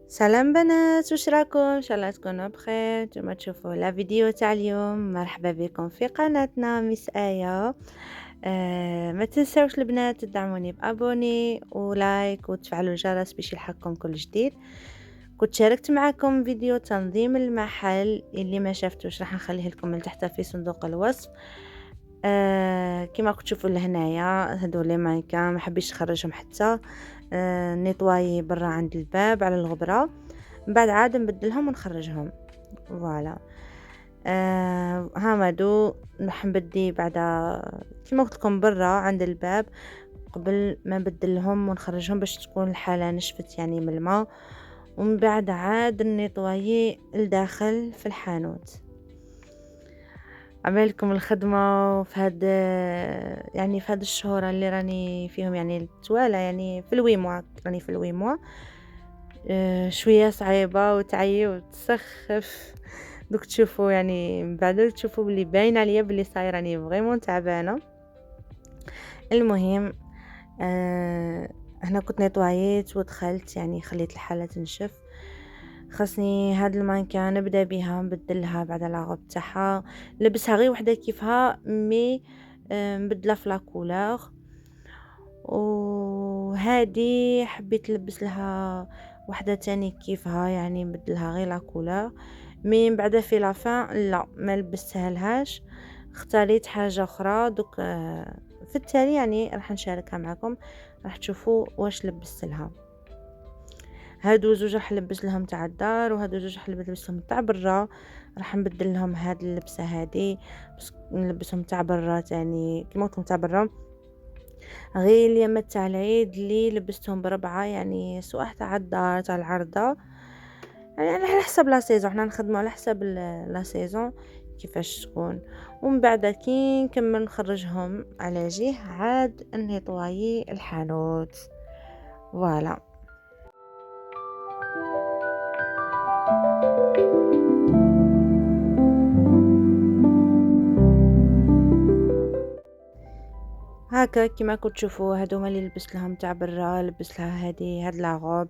سلام بنات، واش راكم؟ ان شاء الله تكونوا بخير. نتوما تشوفوا لا فيديو تاع اليوم. مرحبا بكم في قناتنا مس آية. ما تنساوش البنات تدعموني بابوني ولايك وتفعلوا الجرس باش يلحقكم كل جديد. كنت شاركت معكم فيديو تنظيم المحل، اللي ما شافتوش راح نخليه لكم من تحت في صندوق الوصف. كما تشوفوا لهنايا هادو لي مانكا ما حبيتش نخرجهم حتى نيطواي برا عند الباب على الغبره، من بعد عاد نبدلهم ونخرجهم. فوالا هامادو راح نبدي بعد كما قلت لكم برا عند الباب قبل ما نبدلهم ونخرجهم باش تكون الحاله نشفت يعني من الماء، ومن بعد عاد نيطواي الداخل في الحانوت. عملكم الخدمة في هاد يعني في هاد الشهور اللي راني فيهم يعني التوالة، يعني في الويموا راني في الويموا. شوية صعيبة وتعي وتسخف. دوك تشوفوا يعني من بعد تشوفوا بلي باين عليا بلي صاير راني فريمون تعبانة. المهم هنا كنت نيطوايت ودخلت يعني خليت الحالة تنشف. خاصني هاد المانكان نبدا بها نبدلها بعد لاغوب تاعها، لبسها غير وحده كيفها مي نبدلها في لاكولور. وهادي حبيت نلبس لها وحده تاني كيفها يعني نبدلها غير لاكولور، مي من بعد في لافان لا ما لبستها لهاش، اختاريت حاجه اخرى. دوك في التالي يعني راح نشاركها معكم، راح تشوفوا واش لبست لها. هادو زوج راح نلبس لهم تاع الدار، وهادو زوج راح نلبس لهم تاع برا. راح نبدل لهم هاد اللبسه هادي بس نلبسهم تاع برا تاني كيما قلت تاع برا، غير اليوم تاع العيد اللي لبستهم بربعه يعني سواء تاع الدار تاع العرضه، يعني على حسب لا سيزون، حنا نخدموا على حسب لا سيزون كيفاش تكون. ومن بعد كي نكمل نخرجهم على جهه عاد نيطوايي الحانوت. فوالا هكا كيما كنت تشوفوا هادوما اللي لبست لهم تاع برا. لبس لها هاد لاغوب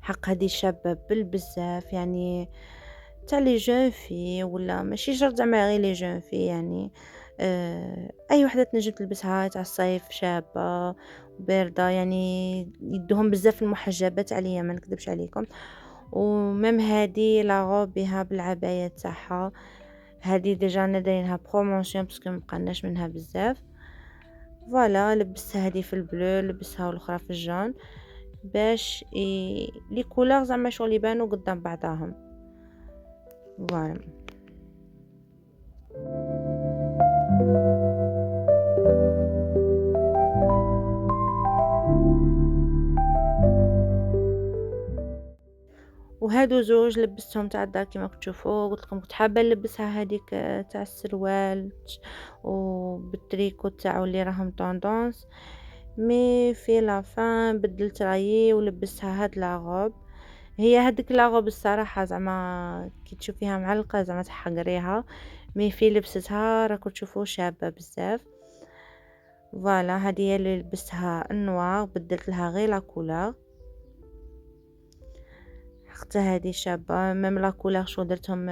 حق هادي شابه بزاف يعني تاع لي جون في، ولا ماشي شرط زعما غير لي جون في يعني اي وحده تنجم تلبسها تاع الصيف، شابه بارده يعني يدوهم بزاف المحجبات عليا ما نكذبش عليكم. ومم هادي لاغوب بها بالعبايه تاعها، هادي ديجا نديرينها بروموشن باسكو مبقناش منها بزاف. فوالا لبستها هذه في البلو، لبسها والاخرى في الجون باش لي كولور زعما شغل يبانوا قدام بعضهم. فوالا وهادو زوج لبستهم تاع الدار كيما تشوفوا. قلت لكم كنت حابه نلبسها هذيك تاع السروال وبالتريكو تاعو اللي راهم طوندونس، مي في لافان بدلت رايي ولبستها هاد لاغوب. هي هذيك لاغوب الصراحه زعما كي تشوفيها معلقه زعما تحقريها، مي في لبستها راكو تشوفوا شابه بزاف. فوالا هذه هي اللي لبستها النوار، بدلت لها غير لا كولور. حتى هذه شابه ميم لا كولور شو درتهم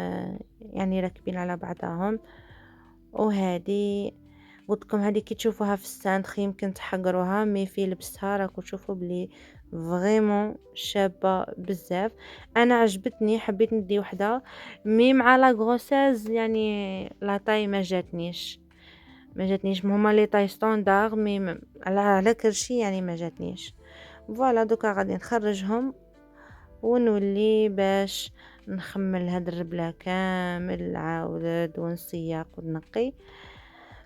يعني راكبين على بعضهم. وهذه قلت لكم هذه كي تشوفوها في الساندخ يمكن تحقروها، مي في لبستها راكو تشوفوا بلي فريمون شابه بزاف. انا عجبتني حبيت ندي وحده، مي مع لا غروساز يعني لا طاي ما جاتنيش هما لي طاي ستاندار، مي على كرشي يعني ما جاتنيش. فوالا دوكا غادي نخرجهم ونولي باش نخمل هاد الربلة كامل عاود ونسيق ونقي.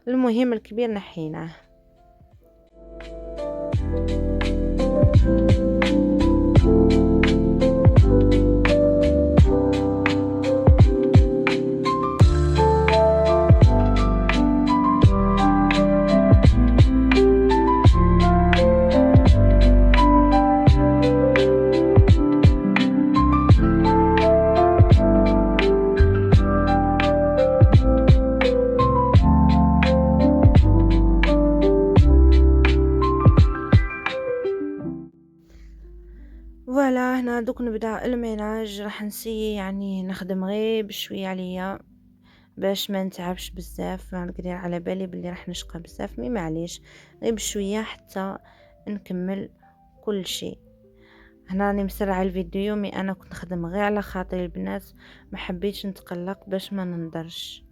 المهم الكبير نحيناه. فوالا هنا دوك نبدا الميناج، راح نسيي يعني نخدم غير بشوية عليا باش ما نتعبش بزاف، نقدر على بالي بلي راح نشقى بزاف، مي معليش غير بشوية حتى نكمل كل شيء. هنا راني مسرعة الفيديو، مي انا كنت نخدم غير على خاطر البنات، ما حبيتش نتقلق باش ما ننضرش.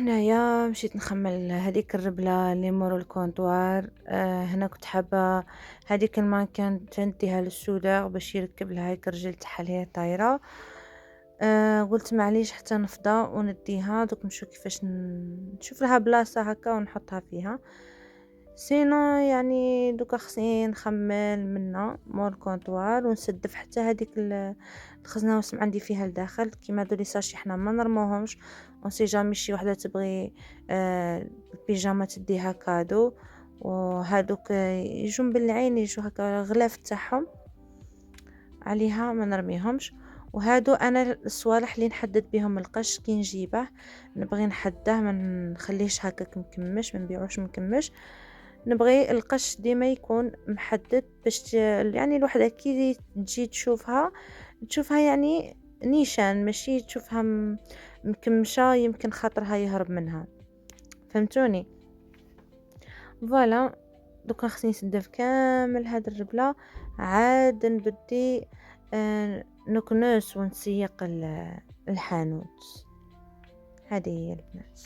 هنايا مشيت نخمل هذيك الربلة اللي مور الكونطوار. هنا كنت حابة هذيك المانكان تنديها للسوداء باش يركب لها هيك الرجل تاعها اللي هي طايرة. قلت معليش حتى نفضى ونديها دوك نشوف كيفاش نشوف لها بلاصة هكا ونحطها فيها. سينو يعني دوكا خصني نخمل منا مور الكونطوار ونسدف حتى هذيك الخزنة وسم عندي فيها لداخل كيما هادو لي ساشي حنا ما نرموهمش، اون سي جامي شي وحده تبغي البيجامه تديها كادو، وهادوك يجون بالعين يجوا هكا غلاف تاعهم عليها ما نرميهمش. وهادو انا الصوالح اللي نحدد بهم القش كي نجيبه نبغي نحده ما نخليهش هكاك مكمش، ما نبيعوش مكمش، نبغي القش ديما يكون محدد باش يعني الوحده كي تجي تشوفها يعني نيشان، ماشي تشوفها مكمشة يمكن خاطرها يهرب منها، فهمتوني؟ فوالا دوكا خصني نسدف كامل هاد الربلة، عاد نبدي نكنس ونسيق الحانوت. هذه هي البنات.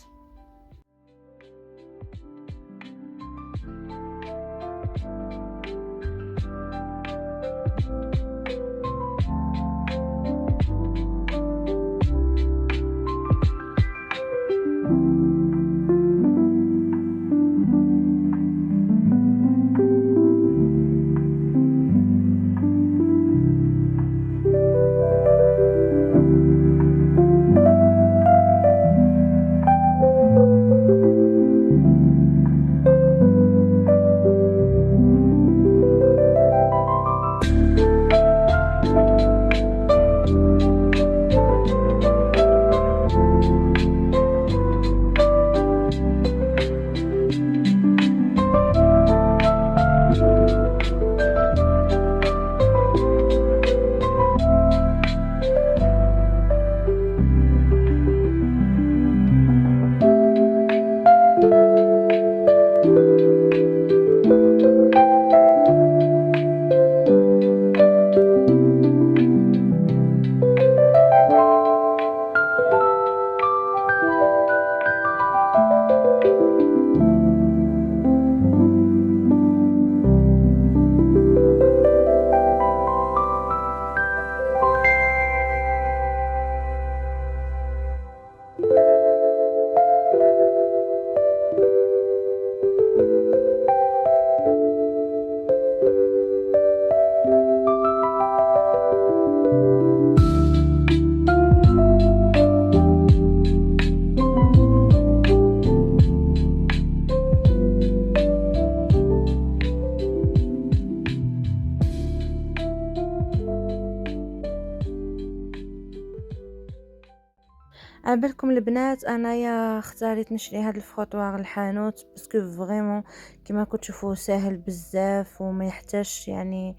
عبالكم البنات انايا اختاريت نشري هاد الفوطوار الحانوت باسكو فريمون كما كنت تشوفوه ساهل بزاف وما يحتاجش يعني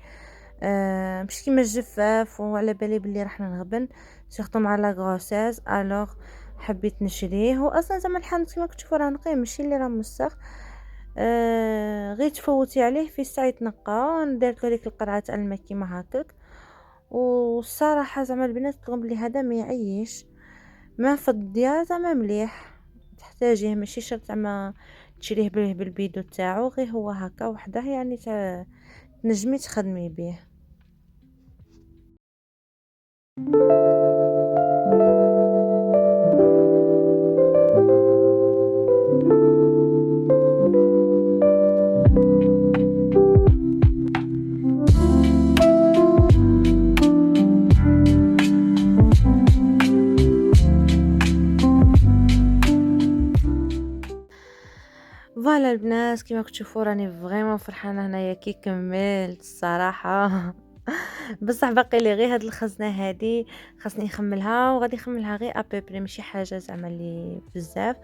مش كيما الجفاف، وعلى بالي بلي راح نغبن سيرتو مع لا غروسيس. الوغ حبيت نشريه، واصلا زعما الحانوت كما كنت تشوفوا راه نقي ماشي اللي راه موسخ. غير تفوتي عليه في الساعة يتنقى، درت له ديك القرعة تاع الماء كيما هكاك. والصراحة زعما البنات طلب لي هذا ما يعيش، ما فضيا زعما مليح، تحتاجيه ماشي شرط زعما تشريه بالبيدو تاعو، غير هو هكا وحده يعني تنجمي تخدمي بيه. فوالا البنات كيما كتشوفوا راني فريمون فرحانه هنايا كي كملت الصراحه. بصح باقي لي غير هاد الخزنه هادي خاصني نخملها، وغادي نخملها غير ابيبري ماشي حاجه زعما اللي بزاف،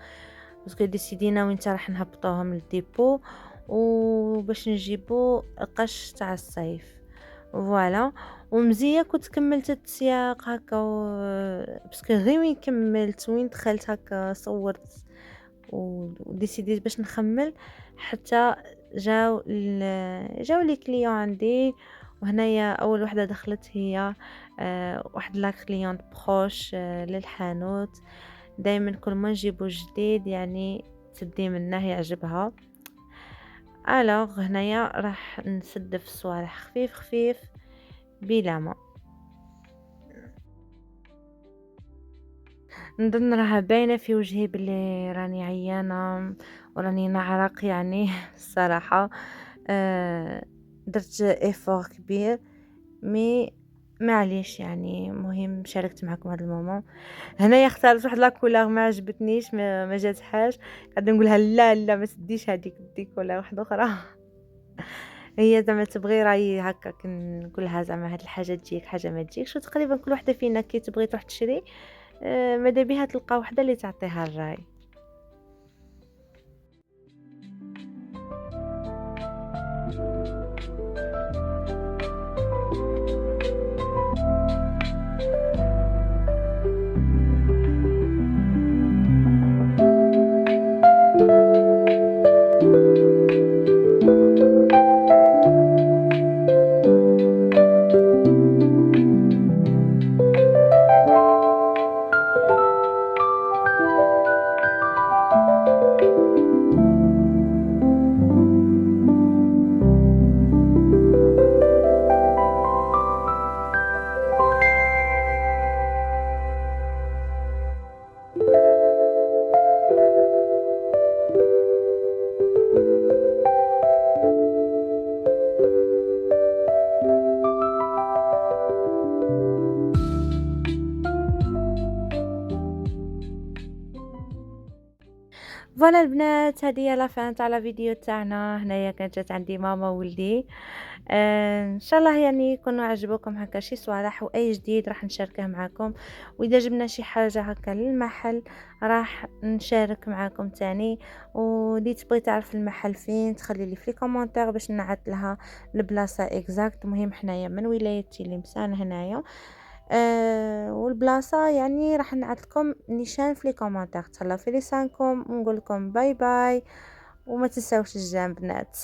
باسكو ديسيدينا وين راح نهبطوهم للديبو وباش نجيبو القش تاع الصيف. فوالا ومزيه كنت كملت التسياق هكا باسكو غير وين كملت وين دخلت هكا صورت وديسيديت باش نخمل حتى جاو لي كليون عندي. وهنايا اول وحده دخلت هي واحد لا كليون بروش للحانوت، دائما كل ما نجيبو جديد يعني تدي منه يعجبها. الوغ هنايا راح نسدف الصوالح خفيف خفيف بلا ما نظن راها باينه في وجهي بلي راني عيانه وراني نعرق يعني. الصراحه درت ايفور كبير، مي معليش يعني مهم شاركت معكم هذا المومون. هنايا اختارت واحد لا كولور ما عجبتنيش، ما جاتهاش، قاعده نقولها لا لا ما تديش هذيك دي كولور واحده اخرى. هي زعما تبغي رايي هكا نقولها زعما هاد الحاجه تجيك حاجه ما تجيكش، وتقريبا كل وحده فينا كي تبغي تروح تشري ماذا بيها تلقى وحده اللي تعطيها الراي. فوالا البنات هذه هي لافان تاع لا فيديو تاعنا. هنايا كانت جات عندي ماما وولدي. ان شاء الله يعني يكونوا عجبوكم هكا شي صوالح واي جديد راح نشاركه معكم، واذا جبنا شي حاجه هكا للمحل راح نشارك معكم تاني. ودي تبغي تعرف المحل فين تخلي لي في لي كومونتير باش نعت لها البلاصه اكزاكت. مهم حنايا من ولايه تلمسان هنايا والبلاصة يعني راح نعطلكم نيشان في لي كومونتير. تهلاو في لسانكم ونقول لكم باي باي، وما تنساوش الجام بنات.